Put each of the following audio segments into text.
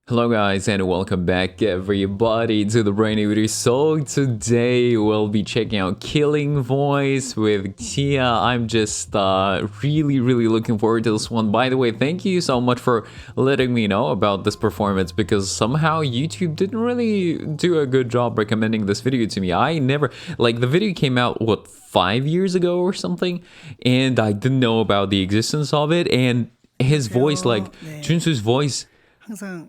Hello guys and welcome back everybody to the brand new video. So today we'll be checking out Killing Voice with XIA. I'm just really looking forward to this one. By the way, thank you so much for letting me know about this performance because somehow YouTube didn't really do a good job recommending this video to me. I never, like the video came out, what, 5 years ago or something? And I didn't know about the existence of it, and his voice, like Junsu's voice. 항상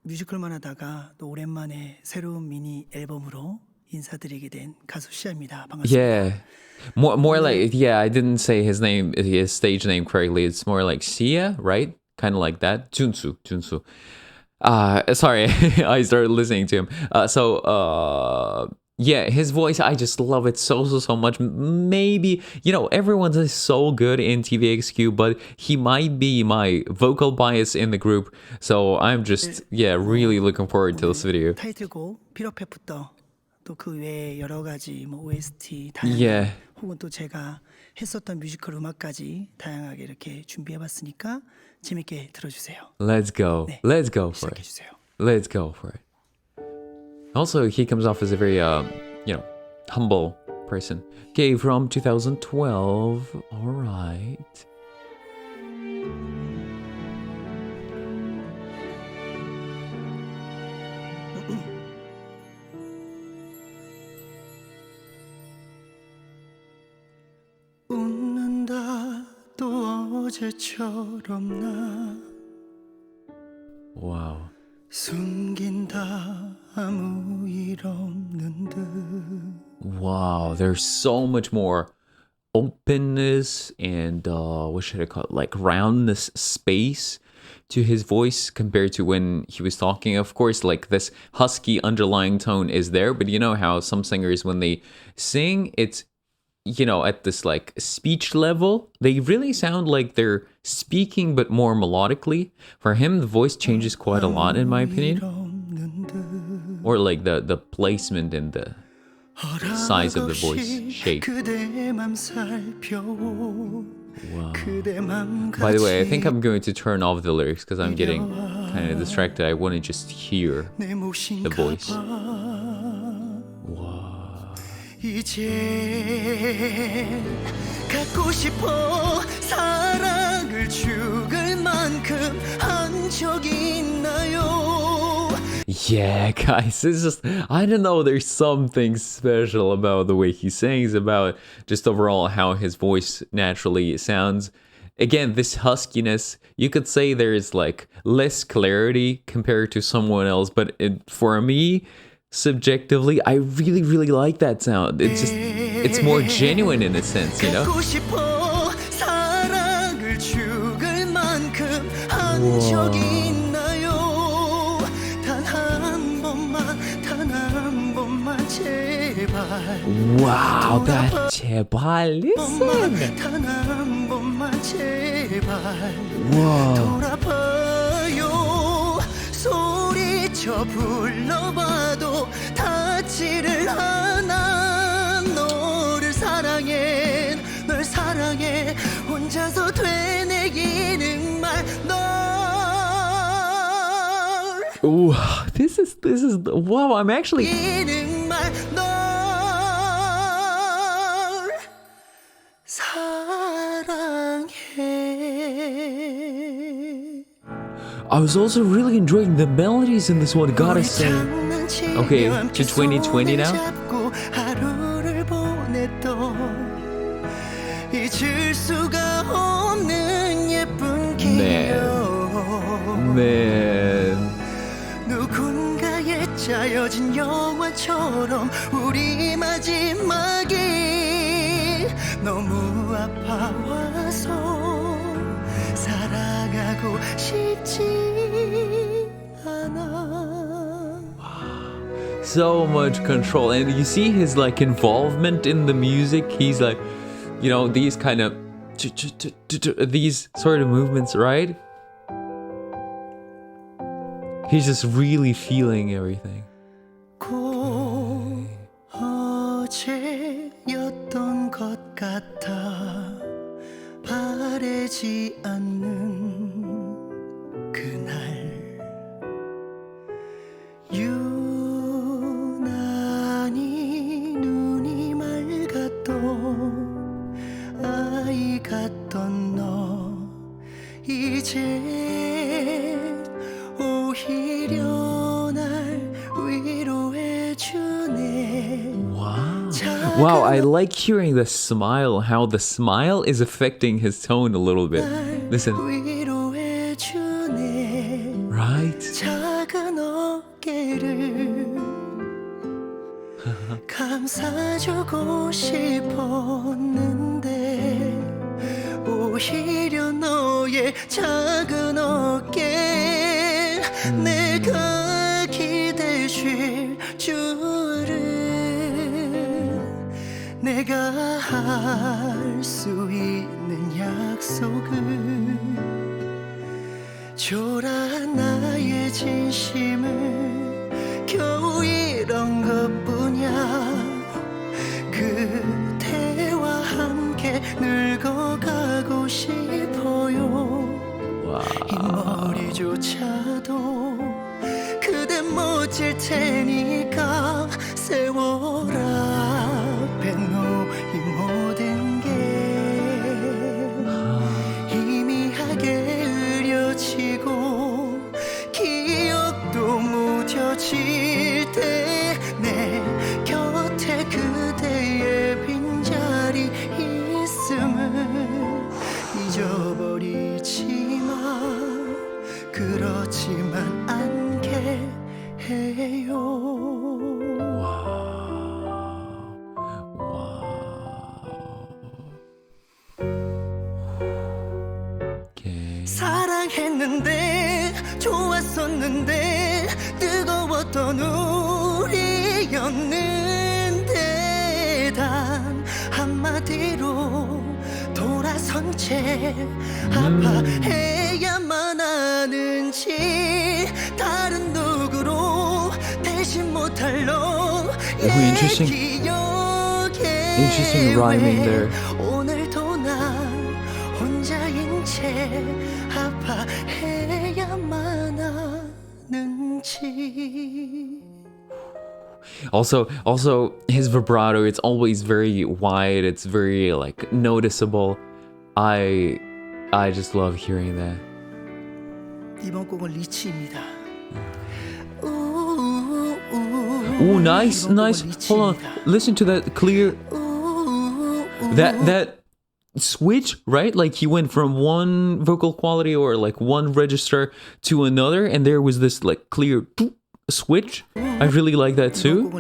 뮤지컬만 하다가 또 오랜만에 새로운 미니 앨범으로 인사드리게 된 가수 시아입니다. 반갑습니다. Yeah. More like, yeah, I didn't say his name, his stage name correctly. It's more like Sia, right? Kind of like that. Junsu. Sorry, I started listening to him. Yeah, his voice, I just love it so much. Maybe, you know, everyone's is so good in tvxq, but he might be my vocal bias in the group. So I'm just, yeah, really looking forward to this video. 타이틀곡 피로펫부터 또 그 외에 여러 가지 뭐 OST 다양한 Yeah. 혹은 또 제가 했었던 뮤지컬 음악까지 다양하게 이렇게 준비해봤으니까 재밌게 들어주세요. Let's go. 네, Let's go for it. 시작해주세요. Let's go for it. Also, he comes off as a very, you know, humble person. Okay, from 2012. All right. 웃는다 또 어제처럼 나 Wow. 숨긴다 아무 일 없는 듯. Wow, there's so much more openness and what should I call it? Like roundness, space to his voice compared to when he was talking. Of course, like this husky underlying tone is there, but you know how some singers, when they sing, it's, you know, at this like speech level, they really sound like they're speaking but more melodically. For him, the voice changes quite a lot in my opinion. Or like the placement and the size of the voice shape. Wow. By the way, I think I'm going to turn off the lyrics because I'm getting kind of distracted. I want to just hear the voice. Wow. 이제 갖고 싶어 사랑을 죽을 만큼 한 적이 있나요? Yeah, guys, it's just, I don't know, there's something special about the way he sings, about just overall how his voice naturally sounds. Again, this huskiness, you could say there's like less clarity compared to someone else, but for me, subjectively, I really like that sound. It's just, it's more genuine in a sense, you know? Wow, that 제발, listen. Whoa. 소리쳐 불러봐도 닿지를 않아. 너를 사랑해, 널 사랑해. 혼자서 되뇌기는 말 널. Ooh, this is wow, I'm actually. I was also really enjoying the melodies in this one, gotta say. Okay, to 2020 now. Man. 누군가에 짜여진 영화처럼 우리 마지막이 너무 아파와서 사랑하고 싶지 않아. So much control, and you see his like involvement in the music. He's like, you know, these kind of these sort of movements, right? He's just really feeling everything. 어제였던 것 같아 바래지 않는 그날 오히려 날 위로해주네. Wow, I like hearing the smile, how the smile is affecting his tone a little bit. Listen. 위로해주네. Right? 작은 어깨를 감싸주고 싶었는데 오히려 너의 작은 어깨 내가 기대실 줄은 내가 할 수 있는 약속을 줘라 나의 진심을 겨우 이런 것뿐이야 그대와 함께 늙어가고 싶어요 이 머리조차도 그대 멋질 테니까 세워라 뱉노이 모든 게 희미하게 흐려지고 기억도 무뎌질 때 내 곁에 그대의 빈자리 있음을 잊어버리지 마 그렇지만 않게 해요 사랑했는데 좋았었는데 뜨거웠던 우리였는데 단 한마디로 돌아선 채 아파해야만 하는지 다른 누구로 대신 못할 너의 Interesting rhyming there. 오늘도 난 혼자인 채 아파해야만 하는지 Also his vibrato, it's always very wide, it's very like noticeable. I just love hearing that. 이번 곡은 리치입니다. Ooh, nice. Hold on. Listen to that clear that switch, right? Like he went from one vocal quality or like one register to another and there was this like clear switch. I really like that too.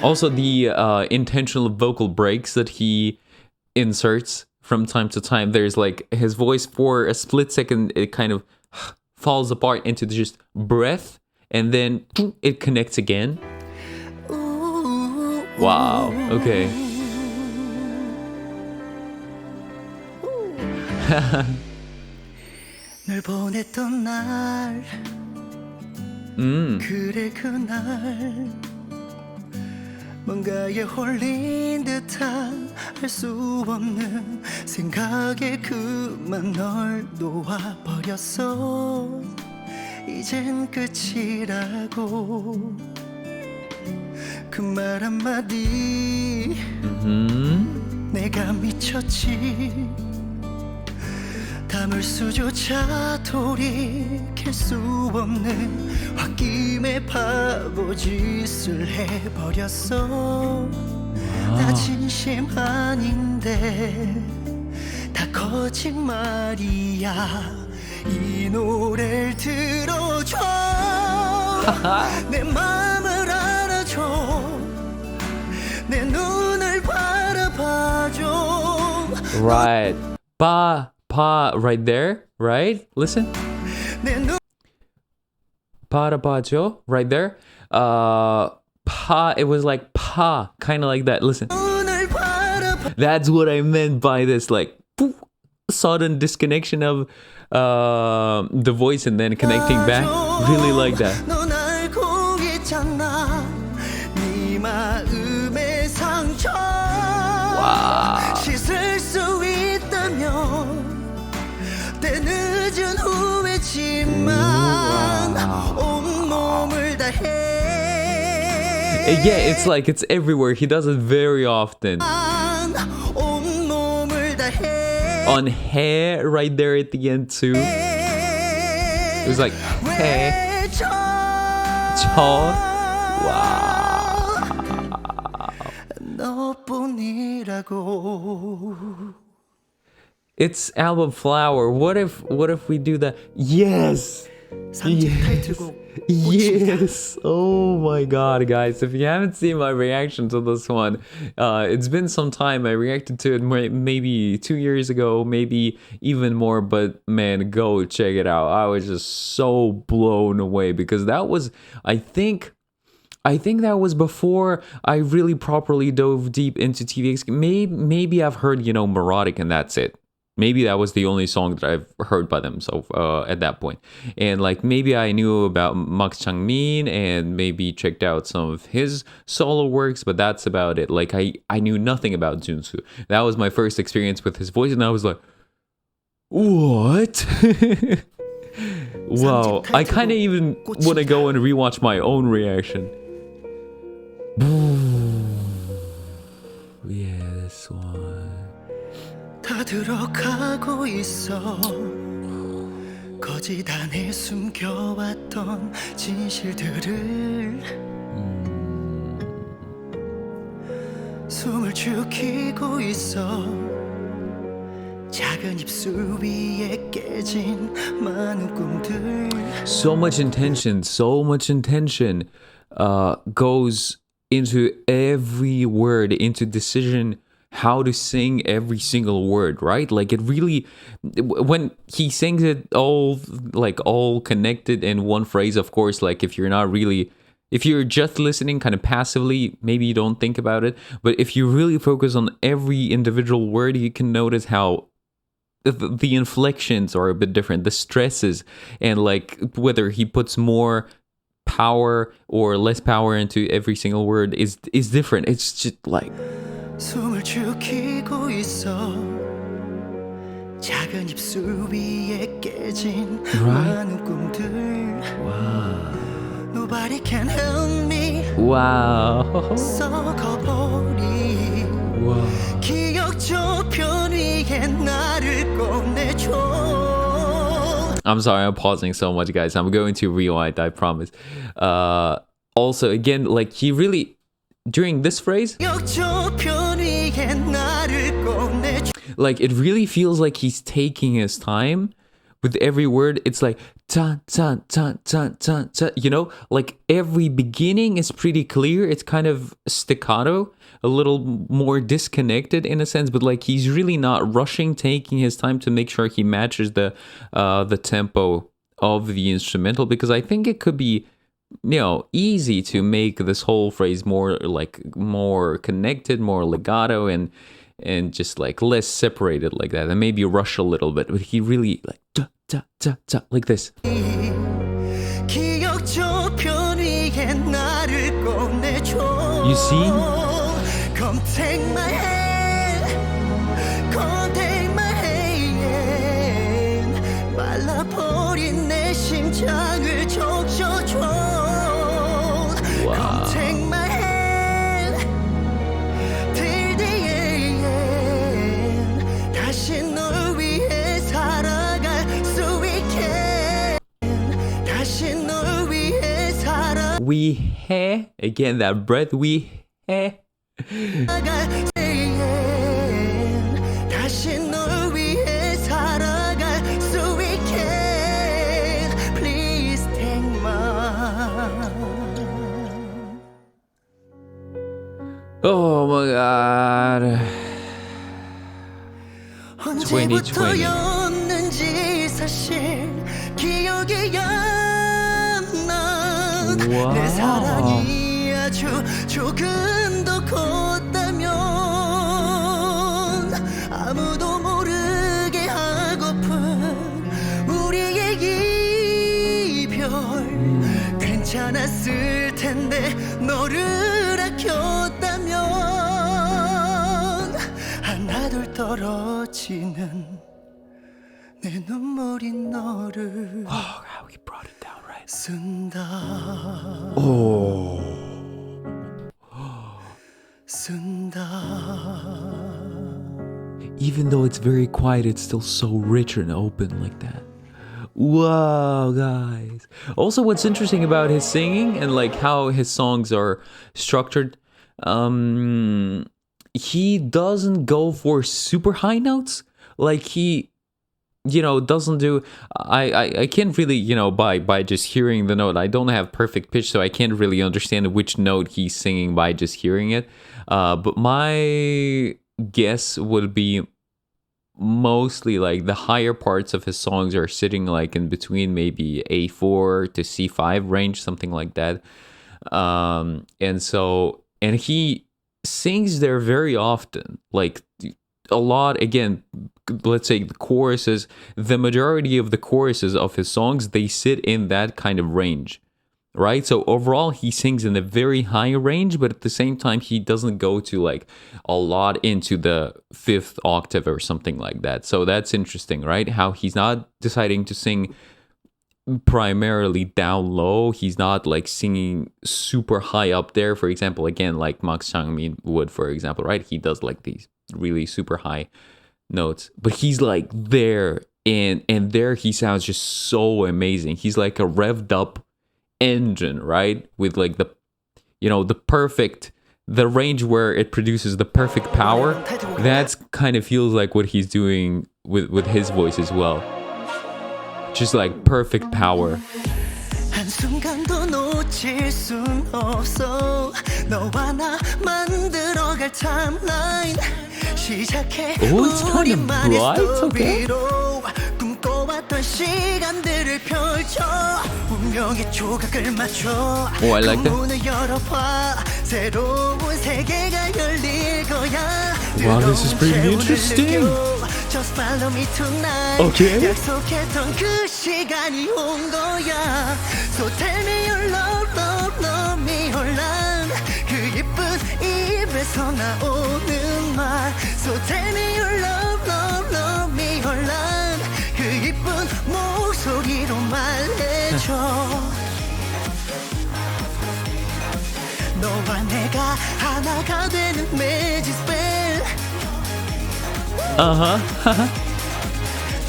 Also the intentional vocal breaks that he inserts from time to time. There's like his voice for a split second it kind of falls apart into just breath and then it connects again. Wow. Okay. 널 보냈던 날 그래 그날 뭔가에 홀린 듯한 할 수 없는 생각에 그만 널 놓아버렸어 이젠 끝이라고 그 말 한마디 내가 미쳤지 담을 수조차 돌이킬 수 없는 홧김에 바보짓을 해버렸어 나 진심 아닌데 다 거짓말이야 이 노래를 들어줘 내 맘을 알아줘 내 눈을 바라봐줘 Right. Pa right there, right? Listen. Parabajo right there. Pa, it was like pa, kind of like that. Listen. That's what I meant by this like poof, sudden disconnection of the voice and then connecting back. Really like that. Wow. 때 늦은 후회지만 온몸을 다해 Yeah, it's like it's everywhere. He does it very often. 온몸을 다해 On hair right there at the end too. It was like hair. 저 와. 너뿐이라고. It's album Flower. What if we do that? Yes. 3집 타이틀곡 Yes. Oh my god, guys. If you haven't seen my reaction to this one, it's been some time. I reacted to it maybe 2 years ago, maybe even more, but man, go check it out. I was just so blown away because that was, I think that was before I really properly dove deep into tvxq. Maybe I've heard, Melodic and that's it. Maybe that was the only song that I've heard by them so at that point. And like maybe I knew about Max Changmin and maybe checked out some of his solo works, but that's about it. Like I knew nothing about Junsu. That was my first experience with his voice and I was like, what? Wow. I kind of even want to go and rewatch my own reaction. Yeah, this one. 다 들어가고 있어. 거짓 안에 숨겨왔던 진실들을 숨을 죽이고 있어. 작은 입술 위에 깨진 많은 꿈들. So much intention goes into every word, into decision, how to sing every single word, right? Like it really, when he sings it all connected in one phrase, of course, like if you're just listening kind of passively, maybe you don't think about it. But if you really focus on every individual word, you can notice how the inflections are a bit different, the stresses, and like whether he puts more power or less power into every single word is different. It's just like 숨을 죽이고 있어. 작은 입술 위에 깨진 많은 꿈들. wow. Nobody can help me. Wow. 썩어버린 Wow. 기억 저편 위에 나를 꺼내줘. I'm sorry, I'm pausing so much, guys. I'm going to rewind, I promise. Also, again, like he really, during this phrase, like it really feels like he's taking his time with every word. It's like ta ta ta ta ta ta, like every beginning is pretty clear. It's kind of staccato, a little more disconnected in a sense, but like he's really not rushing, taking his time to make sure he matches the tempo of the instrumental, because I think it could be easy to make this whole phrase more connected, more legato, and just like less separated like that, and maybe rush a little bit. But he really like da da da da like this. You see? Come take my hand, come take my hand. 말라버린 내 심장을 적셔줘. Come take my hand till the end. 다시 널 위해 살아갈 수 있게. 다시 널 위해 살아. We he again, that breath. We he. 다시 널 위해 살아갈 수 있게. Please take my. Oh my god. 2020였는지 사실 기억이 안 나. 내 사랑이 아주 조금 더 컸다면 아무도 모르게 하고픈 우리의 이별 괜찮았을 텐데 너를 아꼈다면 하나둘 떨어지는 내 눈물이 너를 how he brought it down right. 쓴다. Oh. 쓴다. Even though it's very quiet, it's still so rich and open like that. Wow, guys. Also, what's interesting about his singing and like how his songs are structured, he doesn't go for super high notes. Like he, doesn't do. I can't really, by just hearing the note. I don't have perfect pitch, so I can't really understand which note he's singing by just hearing it. But my guess would be mostly like the higher parts of his songs are sitting like in between maybe A4 to C5 range, something like that. And he sings there very often, like a lot. Again, let's say the majority of the choruses of his songs, they sit in that kind of range. Right, so overall he sings in a very high range, but at the same time he doesn't go to like a lot into the fifth octave or something like that. So that's interesting, right? How he's not deciding to sing primarily down low. He's not like singing super high up there. For example, again, like Max Changmin would, for example, right? He does like these really super high notes, but he's like there, and there he sounds just so amazing. He's like a revved up engine, right? With like the range where it produces the perfect power. That's kind of feels like what he's doing with his voice as well. Just like perfect power. 한순간도 놓칠 순 없어 너와 나 만들어갈 타임라인 시작해 우리만의 스토리로 꿈꿔왔던 시간들을 펼쳐 운명의 조각을 맞춰 Oh, I like that. 문을 열어봐 새로운 세계가 열릴 거야 Wow, this is pretty interesting. Just follow me tonight. Okay. 약속했던 그 시간이 온 거야. So tell me your love, love, love me your love. 그 예쁜 입에서 나오는 말. So tell me your love, love, love me your love. 그 예쁜 목소리로 말해줘. 너와 내가 하나가 되는 magic spell.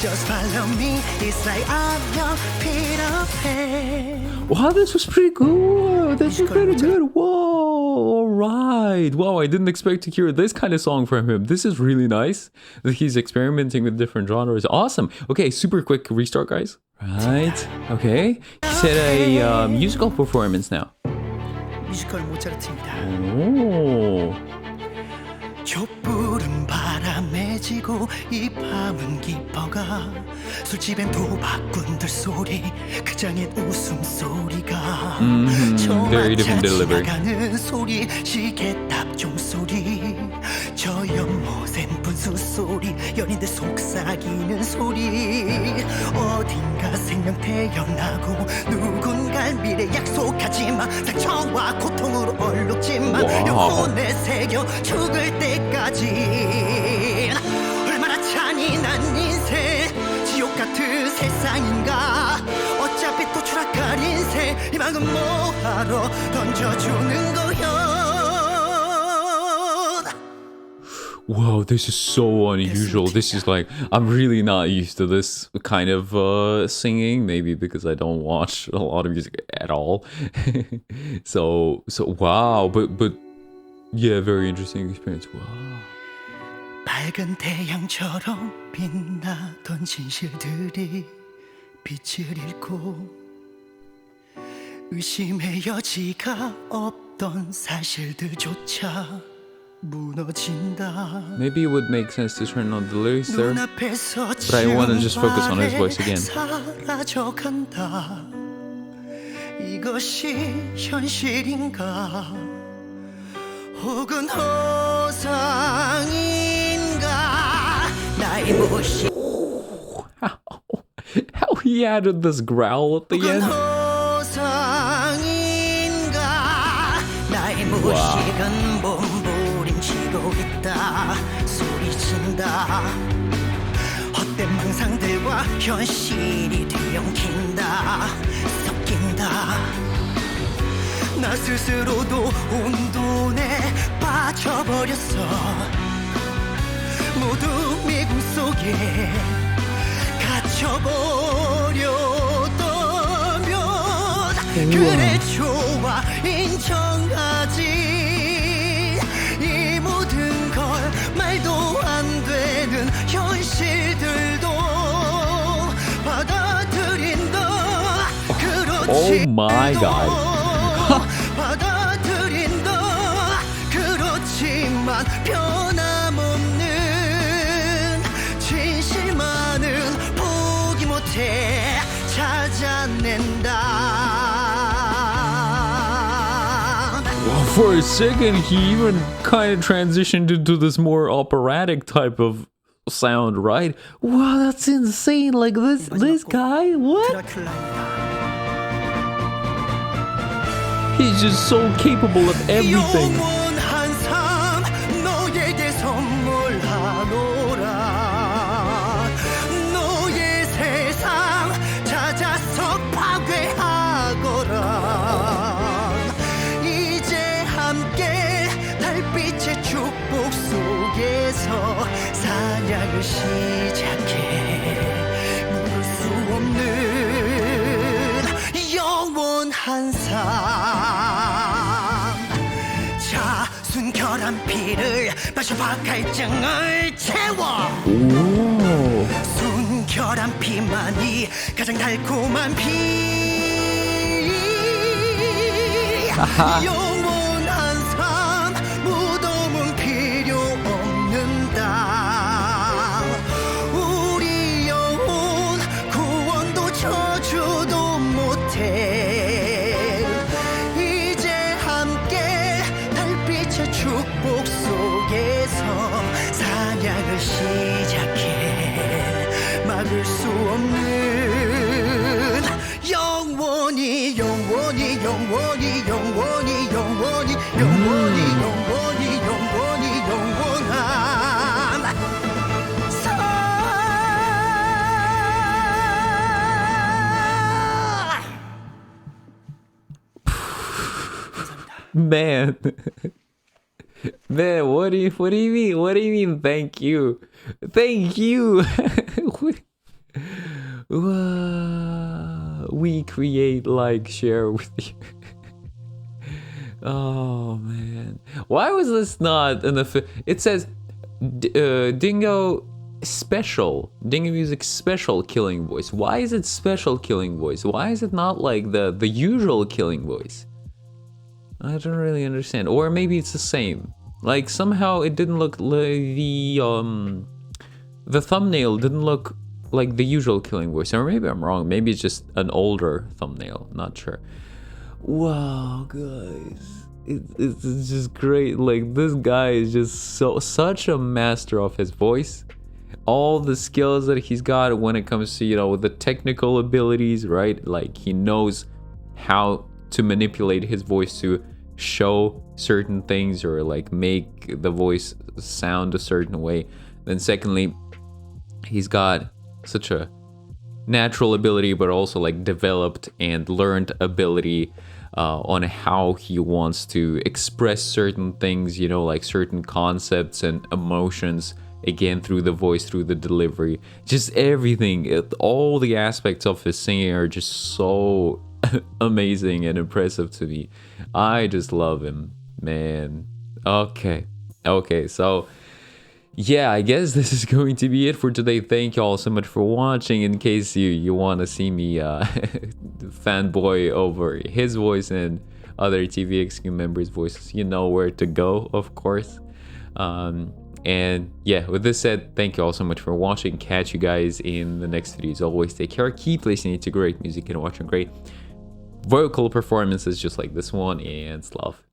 Just follow me, it's like I'm your Peter Pan. Wow, this was pretty cool. This was pretty good. Whoa, all right. Wow, I didn't expect to hear this kind of song from him. This is really nice that he's experimenting with different genres. Awesome. Okay, super quick restart, guys. Right. Okay. He's at a musical performance now. 뮤지컬 모차르트입니다. Oh. 촛불은 바람에 지고 이 밤은 깊어가 술집엔 도박꾼들 소리 극장엔 웃음소리가 Very different delivery. 지나가는 소리 시계 탑종 소리 저 연못엔 분수 소리 연인들 속삭이는 소리 어딘가 생명 태어나고 누군가 미래 약속하지마 상처와 고통으로 얼룩지마 영혼에 새겨 죽을 때까지 얼마나 잔인한 인생 지옥 같은 세상인가 어차피 또 추락할 인생 이만큼 뭐하러 던져주는 거야. Wow, this is so unusual. This is like, I'm really not used to this kind of singing, maybe because I don't watch a lot of music at all. so wow, but yeah, very interesting experience. Wow. 밝은 태양처럼 빛나던 진실들이 빛을 잃고 의심의 여지가 없던 사실들조차 무너진다. Maybe it would make sense to turn on the lyrics there, 눈앞에서 but I want to just focus on his voice again. 사라져간다. 이것이 현실인가 혹은 허상인가 나의 모습 How he added this growl at the end. 허상인가 나의 모식은 몸부림치고 있다 소리친다 헛된 망상들과 현실이 뒤엉킨다 섞인다 나 스스로도 혼돈에 빠져버렸어 모두 미궁 속에 갇혀 잊혀버렸다면 그래 좋아 인정하지 이 모든 걸 말도 안 되는 현실들도 받아들인다 그렇지 Oh my god. 받아들인다 그렇지만 변함없는 진실만은 포기 못해 찾아낸다 For a second, he even kind of transitioned into this more operatic type of sound, right? Wow, that's insane! Like this guy, what? He's just so capable of everything. 영원한 삶 너에게 선물하노라 너의 세상 찾아서 파괴하거라 이제 함께 달빛의 축복 속에서 사냥을 시작해 물을 수 없는 영원한 삶 자 순결한 피를 마셔봐 갈증을 채워 Ooh. 순결한 피만이 가장 달콤한 피 영원한 삶 무덤은 필요 없는 땅 우리 영혼 구원도 저주도 못해 이제 함께 달빛의 축복 속에서 사냥을 시작해 막을 수 없는 영원히 영원히 영원히 영원히 영원히 영원히 영원히 영원히 영원한 삶 Man. Man, what do you mean? What do you mean thank you? Thank you. We create, like, share with you. Oh man. Why was this not in the it says Dingo special 딩고뮤직 special killing voice. Why is it special killing voice? Why is it not like the usual killing voice? I don't really understand. Or maybe it's the same. Like somehow it didn't look like the thumbnail didn't look like the usual killing voice. Or maybe I'm wrong. Maybe it's just an older thumbnail. Not sure. Wow, guys. It's just great. Like this guy is just such a master of his voice. All the skills that he's got when it comes to, you know, the technical abilities, right? Like he knows how to manipulate his voice to show certain things or like make the voice sound a certain way. Then secondly, he's got such a natural ability but also like developed and learned ability on how he wants to express certain things, you know, like certain concepts and emotions, again through the voice, through the delivery, just everything. All the aspects of his singing are just so amazing and impressive to me. I just love him, man. Okay, so yeah, I guess this is going to be it for today. Thank you all so much for watching. In case you want to see me fanboy over his voice and other tvxq members' voices, you know where to go, of course. And yeah, with this said, thank you all so much for watching. Catch you guys in the next video. As always, take care, keep listening to great music and watching great vocal performances just like this one, and love.